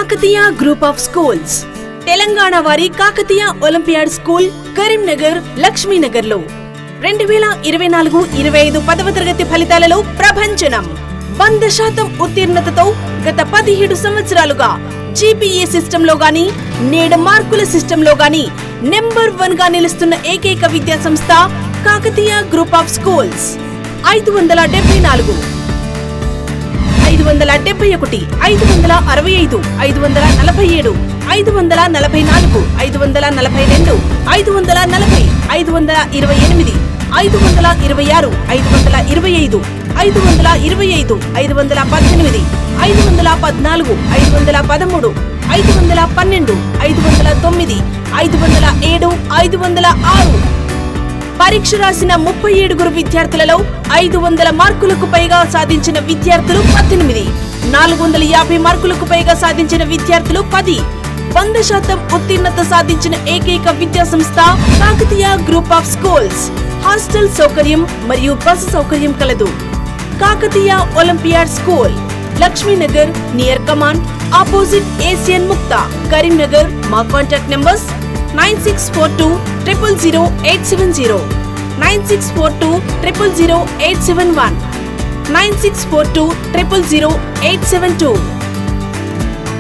Kakatiya group of schools Telangana వారి Kakatiya olympiad school Karimnagar Lakshmi Nagar లో 2024-25 10వ తరగతి ఫలితాలలో ప్రభంజనం 100% ఉత్తీర్ణతతో గత 17 సంవత్సరాలుగా జీపీఏ సిస్టమ్ లో గాని నేడు మార్కుల సిస్టమ్ లో గాని నెంబర్ 1 గా నిలుస్తున్న ఏకైక విద్యా సంస్థ కాకతీయ గ్రూప్ ఆఫ్ స్కూల్స్ 574 571 565 547 544 542 540 528 526 525 525 518 514 513 512 509 507 506 పరీక్ష రాసిన 37 విద్యార్థులలో 500 మార్కులకు పైగా సాధించిన విద్యార్థులు 18, 450 మార్కులకు పైగా సాధించిన విద్యార్థులు 10. 100% ఉత్తీర్ణత సాధించిన ఏకైక విద్యా సంస్థ Kakatiya group of schools. Hostel సౌకర్యం మరియు బస్సు సౌకర్యం కలదు. Kakatiya olympiad school, Lakshminagar, near Kaman, opposite Asian Mukta, Karimnagar. మా కాంటాక్ట్ నంబర్స్ 9642 000 870, 9642 000 871, 9642 000 872.